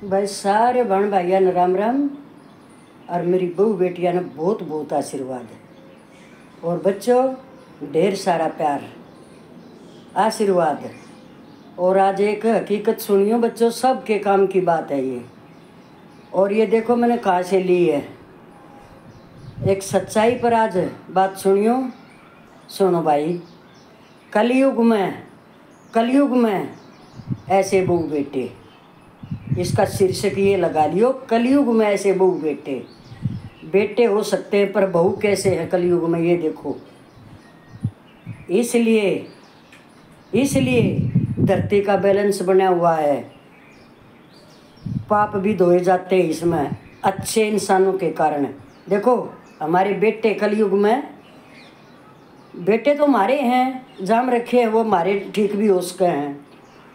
भाई सारे बहन भाइयों ने राम राम। और मेरी बहू बेटिया ने बहुत बहुत आशीर्वाद है। और बच्चों ढेर सारा प्यार आशीर्वाद है। और आज एक हकीकत सुनियो बच्चों, सबके काम की बात है ये। और ये देखो मैंने कहाँ से ली है, एक सच्चाई पर आज बात सुनियो। सुनो भाई, कलयुग में ऐसे बहू बेटे, इसका शीर्षक ये लगा लियो, कलयुग में ऐसे बहू बेटे। बेटे हो सकते हैं पर बहू कैसे है कलयुग में, ये देखो। इसलिए धरती का बैलेंस बना हुआ है। पाप भी धोए जाते हैं इसमें अच्छे इंसानों के कारण। देखो हमारे बेटे कलयुग में, बेटे तो हमारे हैं, जाम रखे हैं वो हमारे, ठीक भी हो सके हैं,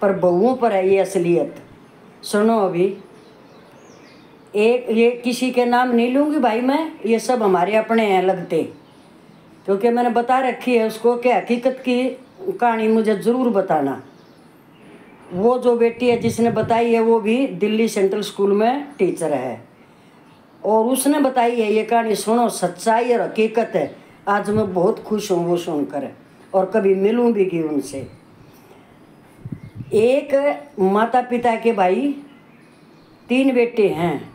पर बहुओं पर है ये असलियत। सुनो अभी, एक ये किसी के नाम नहीं लूँगी भाई मैं, ये सब हमारे अपने हैं लगते, क्योंकि मैंने बता रखी है उसको कि हकीकत की कहानी मुझे ज़रूर बताना। वो जो बेटी है जिसने बताई है वो भी दिल्ली सेंट्रल स्कूल में टीचर है, और उसने बताई है ये कहानी। सुनो, सच्चाई और हकीकत है। आज मैं बहुत खुश हूँ वो सुनकर, और कभी मिलूँ भी उनसे। एक माता पिता के भाई 3 बेटे हैं,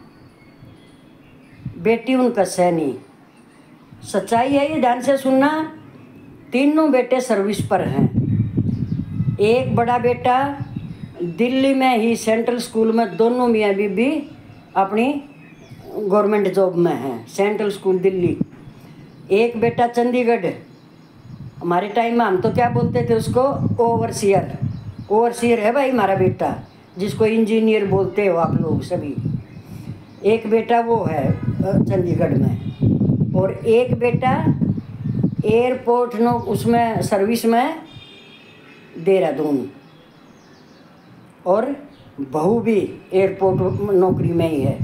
बेटी उनका सैनी। सच्चाई है ये, ध्यान से सुनना। तीनों बेटे सर्विस पर हैं। एक बड़ा बेटा दिल्ली में ही सेंट्रल स्कूल में, दोनों मियाँ बीबी अपनी गवर्नमेंट जॉब में हैं, सेंट्रल स्कूल दिल्ली। एक बेटा चंडीगढ़, हमारे टाइम में हम तो क्या बोलते थे उसको, ओवरसीयर है भाई हमारा बेटा, जिसको इंजीनियर बोलते हो आप लोग सभी। एक बेटा वो है चंडीगढ़ में, और एक बेटा एयरपोर्ट उसमें सर्विस में देहरादून, और बहू भी एयरपोर्ट नौकरी में ही है।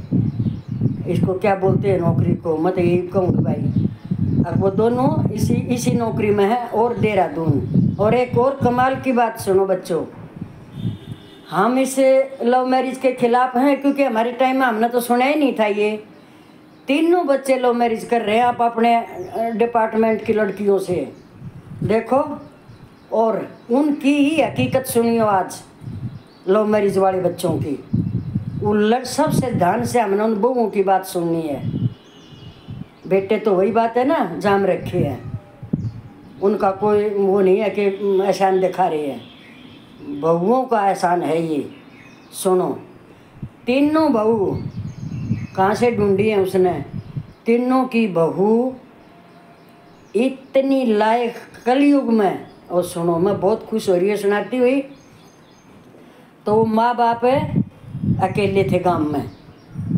इसको क्या बोलते हैं नौकरी को, मत यही कहूँगी भाई। अब वो दोनों इसी नौकरी में है, और देहरादून। और एक और कमाल की बात सुनो बच्चों, हम इस लव मैरिज के खिलाफ हैं, क्योंकि हमारे टाइम में हमने तो सुना ही नहीं था ये। तीनों बच्चे लव मैरिज कर रहे हैं आप अपने डिपार्टमेंट की लड़कियों से, देखो। और उनकी ही हकीकत सुनियो आज, लव मैरिज वाले बच्चों की। उल्लट सबसे ध्यान से हमने उन बहुओं की बात सुननी है। बेटे तो वही बात है ना, जाम रखे हैं, उनका कोई वो नहीं है कि एहसान दिखा रहे हैं, बहुओं का एहसान है ये। सुनो, तीनों बहू कहाँ से ढूंढी है उसने, तीनों की बहू इतनी लायक कलयुग में। और सुनो, मैं बहुत खुश हो रही है सुनाती हुई। तो माँ बाप अकेले थे गांव में,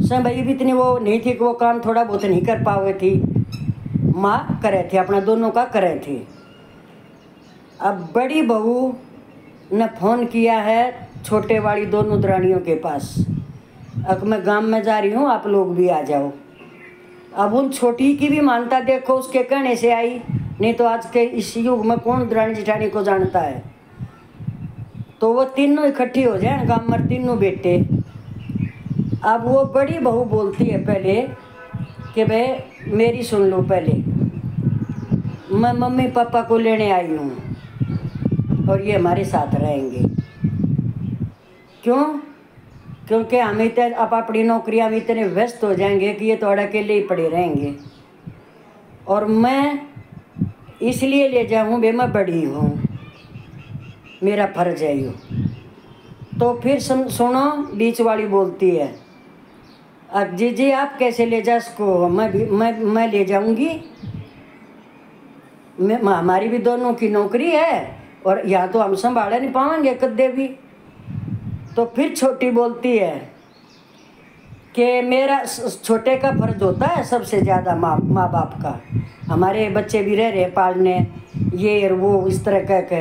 सब भाई भी इतनी वो नहीं थी कि वो काम थोड़ा बहुत नहीं कर पावे थी, माँ करे थे अपना, दोनों का करे थे। अब बड़ी बहू ने फ़ोन किया है छोटे वाली दोनों दरानियों के पास, अब मैं गांव में जा रही हूँ, आप लोग भी आ जाओ। अब उन छोटी की भी मानता देखो उसके कहने से आई, नहीं तो आज के इस युग में कौन दरानी जिठानी को जानता है। तो वो तीनों इकट्ठी हो जाए गांव में, तीनों बेटे। अब वो बड़ी बहू बोलती है पहले कि भाई मेरी सुन लो पहले, मैं मम्मी पापा को लेने आई हूँ और ये हमारे साथ रहेंगे। क्यों? क्योंकि हम इतने अब अपनी नौकरियाँ में इतने व्यस्त हो जाएंगे कि ये तो अकेले ही पड़े रहेंगे, और मैं इसलिए ले जाऊँ भाई मैं बड़ी हूँ, मेरा फर्ज है ये। तो फिर सुनो, बीच वाली बोलती है, अब जी आप कैसे ले जा इसको, मैं ले जाऊंगी, हमारी भी दोनों की नौकरी है, और यहाँ तो हम संभाले नहीं पाएंगे कद्दे भी। तो फिर छोटी बोलती है कि मेरा छोटे का फर्ज होता है सबसे ज़्यादा माँ बाप का, हमारे बच्चे भी रह रहे पालने, ये और वो इस तरह कह।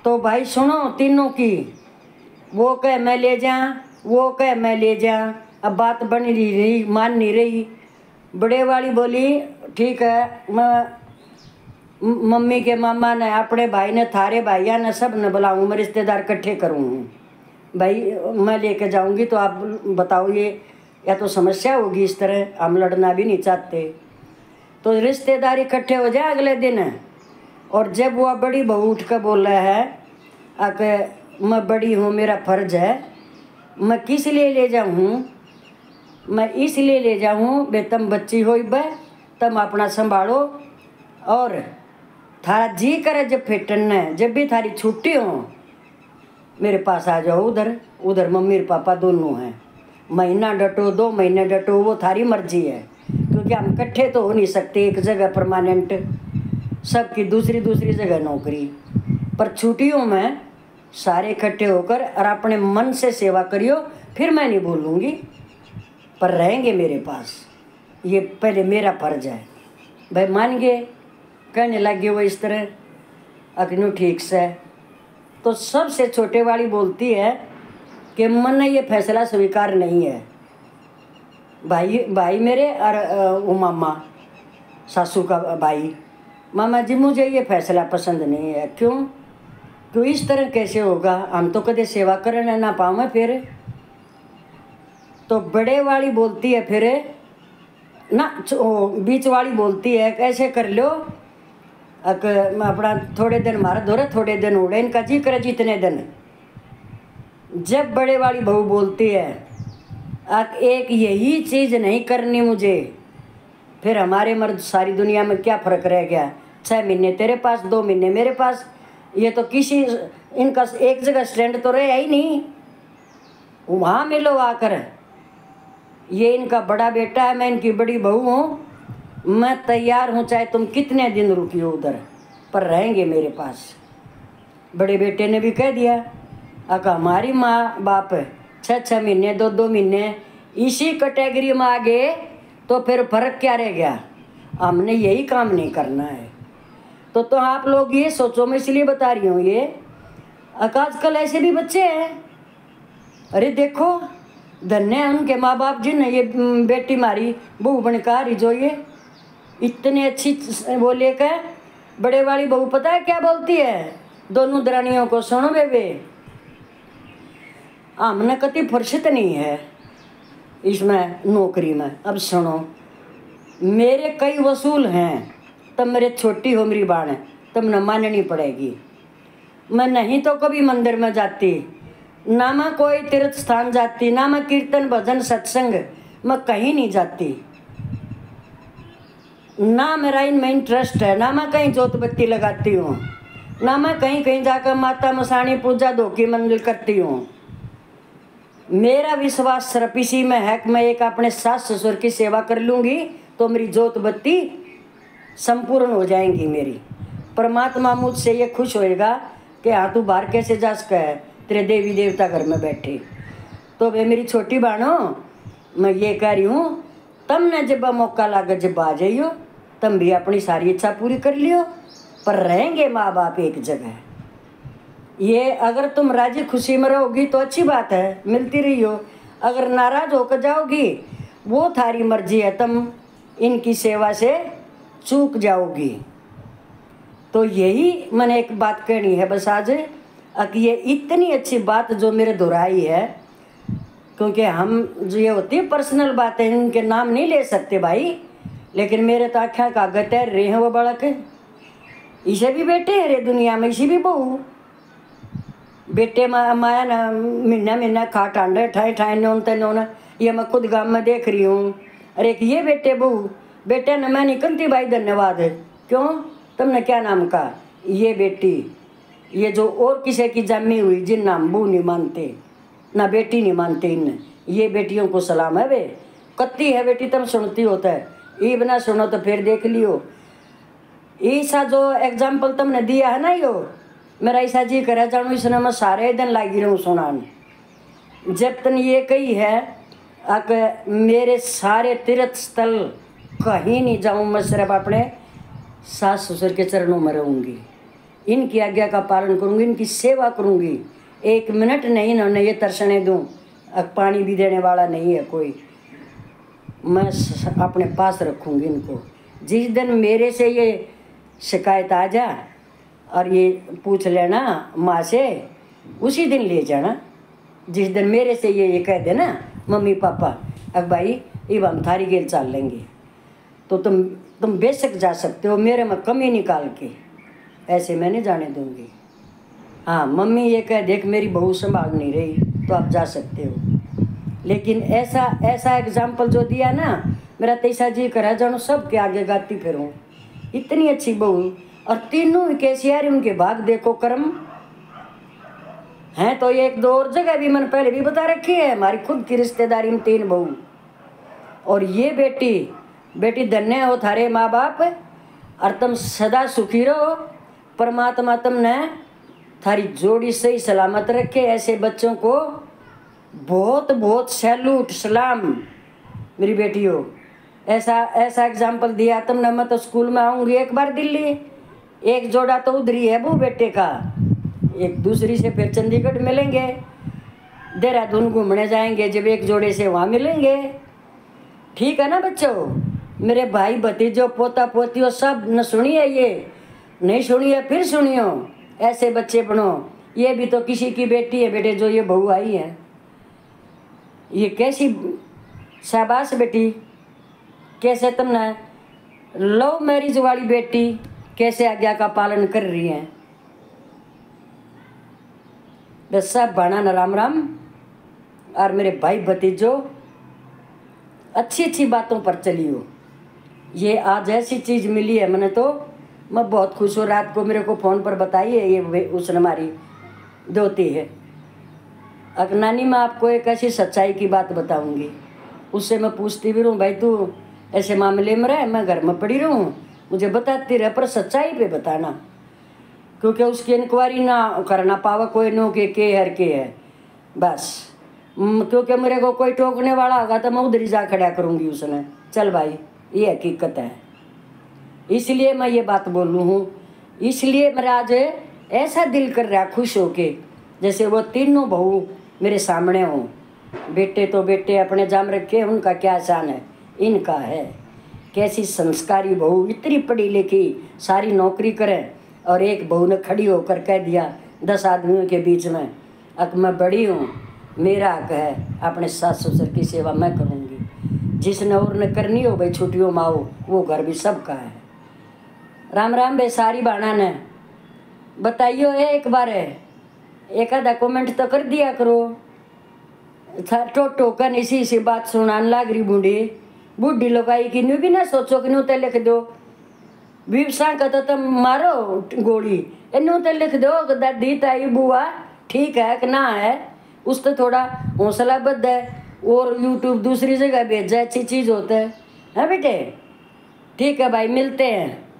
तो भाई सुनो तीनों की, वो कहे मैं ले जाऊँ, वो कहे मैं ले जाऊँ। अब बात बन नहीं रही, मान नहीं रही। बड़े वाली बोली ठीक है, मैं मम्मी के मामा ने, अपने भाई ने, थारे भाइया ने, सब ने बुलाऊँ, मैं रिश्तेदार इकट्ठे करूँ। भाई मैं लेके जाऊंगी तो आप बताओ, ये या तो समस्या होगी, इस तरह हम लड़ना भी नहीं चाहते। तो रिश्तेदार इकट्ठे हो जाए अगले दिन, और जब वह बड़ी बहू उठ कर बोल रहा है कि मैं बड़ी हूँ, मेरा फर्ज है, मैं किस लिए ले जाऊँ, मैं इसलिए ले जाऊँ बे तुम बच्ची हो बे, तुम अपना संभालो, और थारा जी करे जब फिटन है, जब भी थारी छुट्टी हो मेरे पास आ जाओ। उधर उधर मम्मी और पापा दोनों हैं, महीना डटो 2 महीने डटो, वो थारी मर्जी है, क्योंकि हम इकट्ठे तो हो नहीं सकते एक जगह परमानेंट, सबकी दूसरी दूसरी जगह नौकरी। पर छुट्टियों में सारे इकट्ठे होकर और अपने मन से सेवा करियो, फिर मैं नहीं बोलूँगी, पर रहेंगे मेरे पास, ये पहले मेरा फर्ज है। भाई मान गए, कहने लगे वो इस तरह अखनू ठीक से। तो सबसे छोटे वाली बोलती है कि मन ने ये फैसला स्वीकार नहीं है। भाई मेरे और वो मामा सासू का भाई, मामा जी मुझे ये फैसला पसंद नहीं है। क्यों इस तरह कैसे होगा, हम तो कदे सेवा करने ना पावे फिर। तो बड़े वाली बोलती है फिर ना, बीच वाली बोलती है कैसे कर लो, अपना थोड़े दिन मारा धोरे, थोड़े दिन उड़े, इनका जी करे जितने दिन। जब बड़े वाली बहू बोलती है एक यही चीज़ नहीं करनी मुझे, फिर हमारे मर्द सारी दुनिया में क्या फ़र्क रह गया, 6 महीने तेरे पास 2 महीने मेरे पास, ये तो किसी इनका एक जगह स्टैंड तो रहे ही नहीं, वहाँ मिलो आकर। ये इनका बड़ा बेटा है, मैं इनकी बड़ी बहू हूँ, मैं तैयार हूँ चाहे तुम कितने दिन रुकियो उधर, पर रहेंगे मेरे पास। बड़े बेटे ने भी कह दिया हमारी माँ बाप 6 महीने 2 महीने इसी कैटेगरी में आ गए तो फिर फर्क क्या रह गया, हमने यही काम नहीं करना है। तो आप लोग ये सोचो, मैं इसलिए बता रही हूँ ये आजकल ऐसे भी बच्चे हैं, अरे देखो धन्य है उनके माँ बाप जिन्हें ये बेटी मारी बहू बनकर जो ये इतने अच्छी वो लेकर। बड़े वाली बहू पता है क्या बोलती है, दोनों दरानियों को, सुनो बेबे हमने कति फुर्सत नहीं है इसमें नौकरी में, अब सुनो मेरे कई वसूल हैं, तब मेरे छोटी हो मेरी बाण, तुमने माननी पड़ेगी। मैं नहीं तो कभी मंदिर में जाती, ना मैं कोई तीर्थ स्थान जाती, ना मैं कीर्तन भजन सत्संग मैं कहीं नहीं जाती, ना मेरा इनमें इंटरेस्ट है, ना मैं कहीं जोत बत्ती लगाती हूँ, ना मैं कहीं कहीं जाकर माता मसाणी पूजा धोखी मंदिर करती हूँ। मेरा विश्वास सिर्फ इसी में है कि मैं एक अपने सास ससुर की सेवा कर लूँगी तो मेरी जोत बत्ती संपूर्ण हो जाएंगी मेरी। परमात्मा मुझसे ये खुश होएगा कि हाँ तू बाहर कैसे जा सका है, तेरे देवी देवता घर में बैठे। तो वे मेरी छोटी बहनों, मैं ये कह रही हूँ तुमने जब मौका लगा जब आ जाइयो, तुम भी अपनी सारी इच्छा पूरी कर लियो, पर रहेंगे माँ बाप एक जगह। ये अगर तुम राजी खुशी में रहोगी तो अच्छी बात है, मिलती रही हो, अगर नाराज होकर जाओगी वो थारी मर्जी है, तुम इनकी सेवा से चूक जाओगी। तो यही मैंने एक बात कहनी है बस आज, कि ये इतनी अच्छी बात जो मेरे दोहराई है, क्योंकि हम जो ये होती है पर्सनल बातें इनके नाम नहीं ले सकते भाई, लेकिन मेरे तो आख्या कागत है रे हैं वो बड़क, इसे भी बेटे है रे दुनिया में, इसी भी बहू बेटे माया ना महीना खा टांडे ठाए ठाए नोन ते नोन, ये मैं खुद गाँव में देख रही हूँ। अरे ये बेटे बहू बेटे ने मैं निकलती भाई धन्यवाद है, क्यों तुमने क्या नाम कहा, ये बेटी, ये जो और किसी की जमी हुई जिन नाम बू नहीं मानते ना बेटी नहीं मानते, इन ये बेटियों को सलाम है। वे कत्ती है बेटी तुम सुनती होता है, ये बिना सुनो तो फिर देख लियो। ऐसा जो एग्जाम्पल तुमने दिया है ना, यो मेरा ऐसा जी करा जानू इसने मैं सारे दिन लागी रहूँ सुनान। जब तन ये कही है अगर मेरे सारे तीर्थ स्थल कहीं नहीं जाऊँ, मैं सिर्फ अपने सास ससुर के चरणों में रहूँगी, इनकी आज्ञा का पालन करूँगी, इनकी सेवा करूँगी, 1 मिनट नहीं ना ये तरसने दूँ, अब पानी भी देने वाला नहीं है कोई, मैं अपने पास रखूँगी इनको। जिस दिन मेरे से ये शिकायत आ जा और ये पूछ लेना माँ से, उसी दिन ले जाना, जिस दिन मेरे से ये कह दे ना मम्मी पापा अब भाई अब हम थारी गेल चाल लेंगे, तो तुम बेशक जा सकते हो, मेरे में कमी निकाल के, ऐसे मैं नहीं जाने दूंगी। हाँ मम्मी ये कह देख मेरी बहू संभाल नहीं रही तो आप जा सकते हो, लेकिन ऐसा एग्जाम्पल जो दिया ना, मेरा तैसा जी करा जानो सब के आगे गाती फिरूं। इतनी अच्छी बहू, और तीनों कैसी यार उनके भाग देखो कर्म हैं। तो ये एक दो और जगह भी मैंने पहले भी बता रखी है, हमारी खुद की रिश्तेदारी में 3 बहू। और ये बेटी धन्य हो थारे माँ बाप, और तुम सदा सुखी रहो, परमात्मा तुमने थारी जोड़ी सही सलामत रखे। ऐसे बच्चों को बहुत बहुत सैल्यूट सलाम मेरी बेटियों। ऐसा एग्जाम्पल दिया तुमने। मैं तो स्कूल में आऊँगी एक बार दिल्ली, एक जोड़ा तो उधर ही है वो बेटे का, एक दूसरी से फिर चंडीगढ़ मिलेंगे, देहरादून घूमने जाएंगे, जब एक जोड़े से वहाँ मिलेंगे। ठीक है ना बच्चों, मेरे भाई भतीजों पोता पोतियों सब न सुनिए, ये नहीं सुनिए फिर सुनियो, ऐसे बच्चे बनो। ये भी तो किसी की बेटी है बेटे जो ये बहू आई है, ये कैसी शाबाश बेटी, कैसे तुमने लव मैरिज वाली बेटी कैसे आज्ञा का पालन कर रही है। बस सब भाना न राम राम। और मेरे भाई भतीजों अच्छी अच्छी बातों पर चलियो। ये आज ऐसी चीज़ मिली है मैंने, तो मैं बहुत खुश हूँ। रात को मेरे को फ़ोन पर बताई है ये उसने हमारी दोती है। अब नानी मैं आपको एक ऐसी सच्चाई की बात बताऊंगी, उससे मैं पूछती भी रहूँ भाई तू ऐसे मामले में रहे, मैं घर में पड़ी रहूँ, मुझे बताती रहे पर सच्चाई पे बताना, क्योंकि उसकी इंक्वायरी ना करना पावा कोई नो के हर के है बस। क्योंकि मेरे को कोई टोकने वाला होगा तो मैं उधर ही जा खड़ा करूँगी उसने, चल भाई ये हकीकत है। इसलिए मैं ये बात बोलूँ हूँ, इसलिए मेरा आज ऐसा दिल कर रहा खुश होके जैसे वो तीनों बहू मेरे सामने हों। बेटे तो बेटे अपने जाम रखे, उनका क्या शान है, इनका है कैसी संस्कारी बहू, इतनी पढ़ी लिखी, सारी नौकरी करे, और एक बहू ने खड़ी होकर कह दिया 10 आदमियों के बीच में अब मैं बड़ी हूँ, मेरा हक है, अपने सास ससुर की सेवा मैं करूँगी, जिसने और ने करनी हो भाई छुट्टियों में आओ, वो घर भी सबका है। राम राम भाई सारी बाणा ने बताइयो है एक बार है, एक आधा कमेंट तो कर दिया करो। टोकन इसी बात सुनाने लाग रही बूढ़ी लोगाई की न्यू भी ना सोचो कि न्यू तो लिख दो विवसा का तो तुम मारो गोली, न्यू तो लिख दो दादी ताई बुआ ठीक है कि ना है, उस तो थोड़ा हौसला बद है। और यूट्यूब दूसरी जगह भेज जाए अच्छी चीज़ होता है बेटे। ठीक है भाई मिलते हैं।